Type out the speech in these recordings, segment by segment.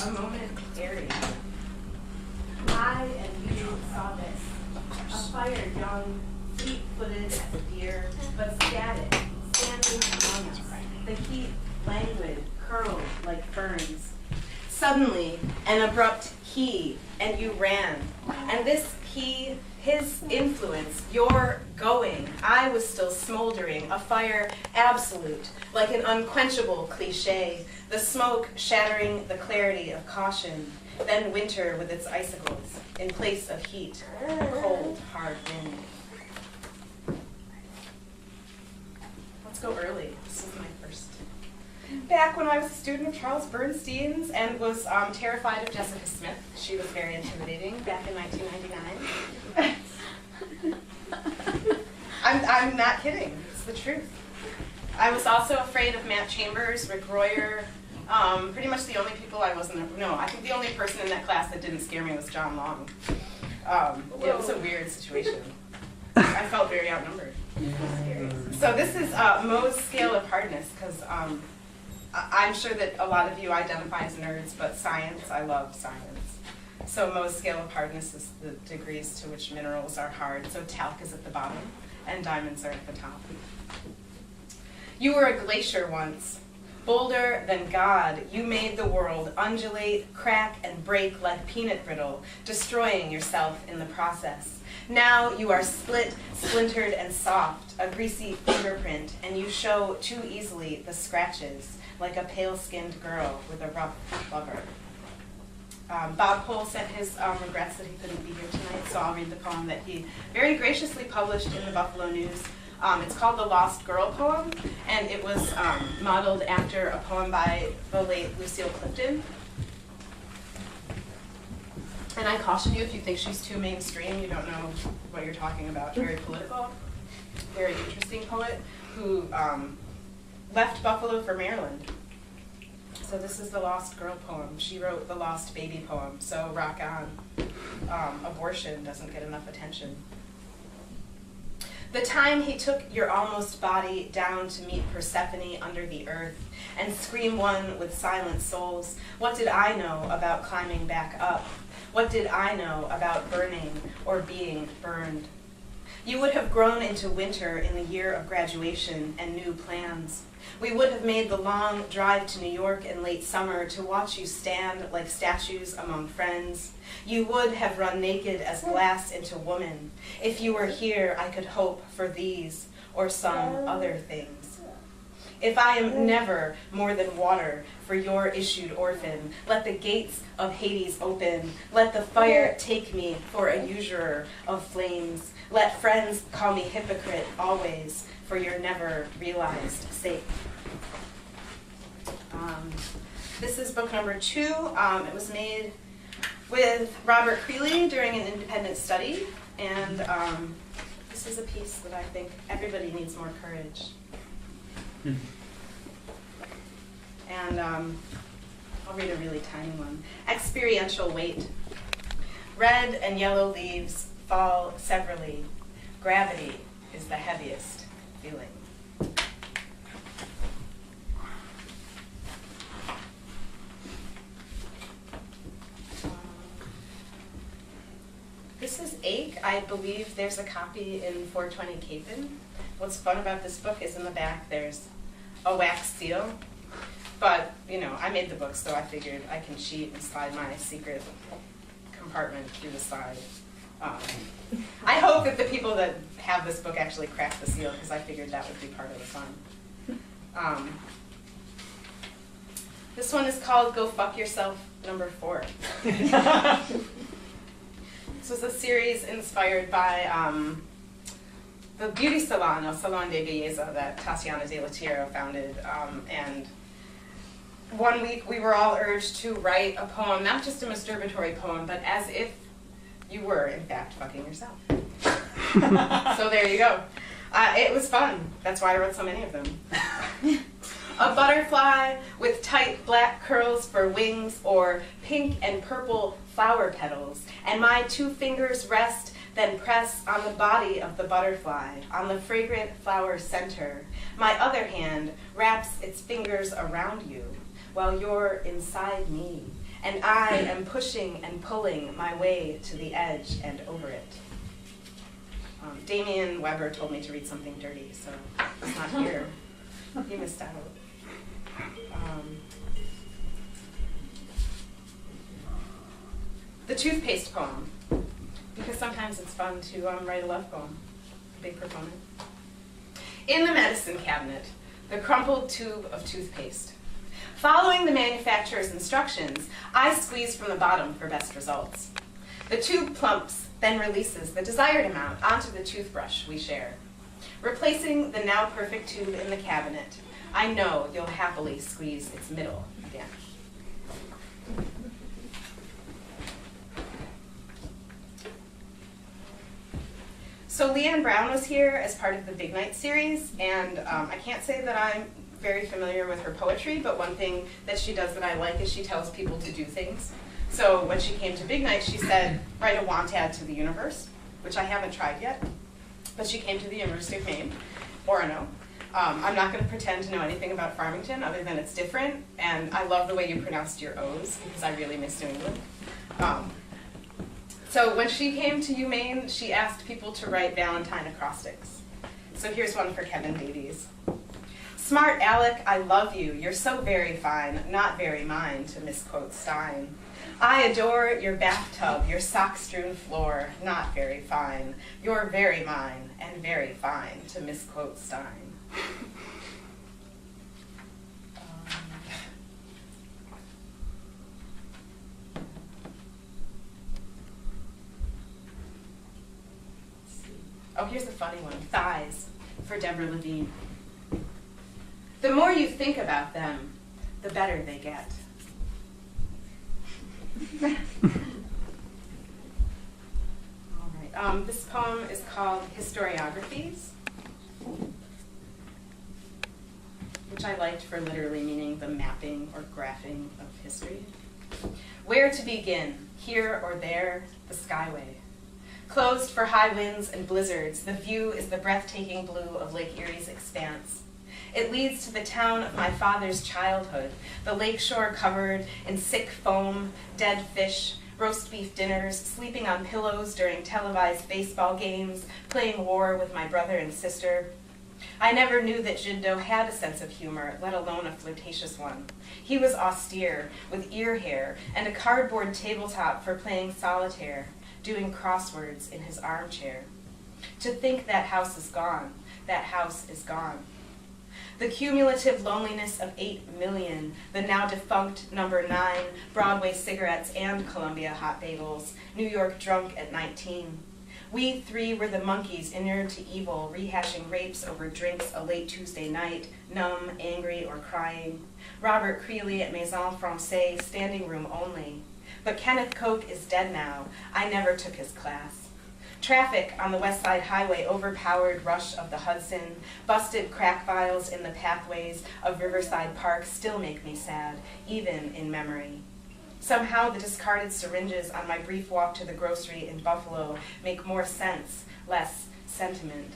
a moment airy. I and you saw this. A fire young, fleet-footed as a deer, but static, standing among us. The heat languid, curled like ferns. Suddenly, an abrupt he, and you ran. And this he, his influence, your going, I was still smoldering, a fire absolute, like an unquenchable cliche, the smoke shattering the clarity of caution, then winter with its icicles, in place of heat, cold, hard wind. Let's go early. This is my first. Back when I was a student of Charles Bernstein's and was terrified of Jessica Smith. She was very intimidating back in 1999. I'm not kidding. It's the truth. I was also afraid of Matt Chambers, Rick Royer. Pretty much the only people I wasn't, no, I think the only person in that class that didn't scare me was John Long. It was a weird situation. I felt very outnumbered. So this is Moe's scale of hardness, because I'm sure that a lot of you identify as nerds, but science, I love science. So Moe's scale of hardness is the degrees to which minerals are hard. So talc is at the bottom, and diamonds are at the top. You were a glacier once. Bolder than God, you made the world undulate, crack, and break like peanut brittle, destroying yourself in the process. Now you are split, splintered, and soft, a greasy fingerprint, and you show too easily the scratches, like a pale-skinned girl with a rough lover. Bob Cole sent his regrets that he couldn't be here tonight, so I'll read the poem that he very graciously published in the Buffalo News. It's called The Lost Girl Poem, and it was modeled after a poem by the late Lucille Clifton. And I caution you, if you think she's too mainstream, you don't know what you're talking about. Very political, very interesting poet who left Buffalo for Maryland. So this is The Lost Girl Poem. She wrote the Lost Baby Poem, so rock on. Abortion doesn't get enough attention. The time he took your almost body down to meet Persephone under the earth and scream one with silent souls, what did I know about climbing back up? What did I know about burning or being burned? You would have grown into winter in the year of graduation and new plans. We would have made the long drive to New York in late summer to watch you stand like statues among friends. You would have run naked as glass into woman. If you were here, I could hope for these or some other things. If I am never more than water for your issued orphan, let the gates of Hades open. Let the fire take me for a usurer of flames. Let friends call me hypocrite always for your never realized sake. This is book number 2. It was made with Robert Creeley during an independent study, and this is a piece that I think everybody needs more courage. And I'll read a really tiny one. Experiential weight. Red and yellow leaves fall severally. Gravity is the heaviest feeling. This is Ache. I believe there's a copy in 420 Capon. What's fun about this book is in the back there's a wax seal. But, you know, I made the book, so I figured I can cheat and slide my secret compartment through the side. I hope that the people that have this book actually crack the seal, because I figured that would be part of the fun. This one is called Go Fuck Yourself, number 4. This was a series inspired by the beauty salon, El Salon de Belleza, that Tatiana de la Tierra founded. And one week we were all urged to write a poem, not just a masturbatory poem, but as if you were, in fact, fucking yourself. So there you go. It was fun. That's why I wrote so many of them. A butterfly with tight black curls for wings, or pink and purple flower petals, and my 2 fingers rest, then press on the body of the butterfly, on the fragrant flower center. My other hand wraps its fingers around you. while you're inside me, and I am pushing and pulling my way to the edge and over it. Damian Weber told me to read something dirty, so it's not here. You missed out. The toothpaste poem, because sometimes it's fun to write a love poem. Big proponent. In the medicine cabinet, the crumpled tube of toothpaste. Following the manufacturer's instructions, I squeeze from the bottom for best results. The tube plumps, then releases the desired amount onto the toothbrush we share. Replacing the now perfect tube in the cabinet, I know you'll happily squeeze its middle again. So Leanne Brown was here as part of the Big Night series, and I can't say that I'm very familiar with her poetry, but one thing that she does that I like is she tells people to do things. So when she came to Big Night, she said, write a want ad to the universe, which I haven't tried yet, but she came to the University of Maine, Orono. I'm not going to pretend to know anything about Farmington other than it's different, and I love the way you pronounced your O's because I really miss New England. So when she came to UMaine, she asked people to write Valentine acrostics. So here's one for Kevin Davies. Smart Alec, I love you. You're so very fine, not very mine, to misquote Stein. I adore your bathtub, your sock-strewn floor, not very fine. You're very mine and very fine, to misquote Stein. Oh, here's the funny one. Thighs, for Deborah Levine. The more you think about them, the better they get. All right. This poem is called Historiographies, which I liked for literally meaning the mapping or graphing of history. Where to begin? Here or there, the skyway. Closed for high winds and blizzards, the view is the breathtaking blue of Lake Erie's expanse. It leads to the town of my father's childhood, the lakeshore covered in sick foam, dead fish, roast beef dinners, sleeping on pillows during televised baseball games, playing war with my brother and sister. I never knew that Jindo had a sense of humor, let alone a flirtatious one. He was austere, with ear hair, and a cardboard tabletop for playing solitaire, doing crosswords in his armchair. To think that house is gone, that house is gone. The cumulative loneliness of 8 million, the now defunct number 9, Broadway cigarettes and Columbia hot bagels, New York drunk at 19. We three were the monkeys inured to evil, rehashing rapes over drinks a late Tuesday night, numb, angry, or crying. Robert Creeley at Maison Francais, standing room only. But Kenneth Koch is dead now. I never took his class. Traffic on the West Side Highway, overpowered rush of the Hudson, busted crack vials in the pathways of Riverside Park still make me sad, even in memory. Somehow the discarded syringes on my brief walk to the grocery in Buffalo make more sense, less sentiment.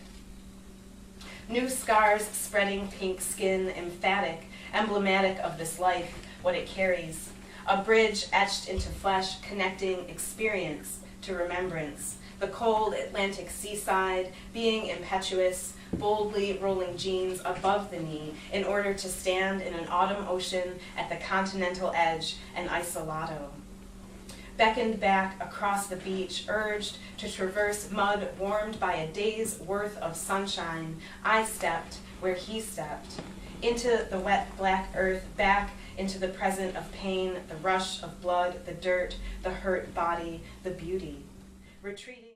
New scars, spreading pink skin, emphatic, emblematic of this life, what it carries. A bridge etched into flesh, connecting experience to remembrance. The cold Atlantic seaside, being impetuous, boldly rolling jeans above the knee in order to stand in an autumn ocean at the continental edge, an isolato. Beckoned back across the beach, urged to traverse mud warmed by a day's worth of sunshine, I stepped where he stepped, into the wet black earth, back into the present of pain, the rush of blood, the dirt, the hurt body, the beauty. Retreating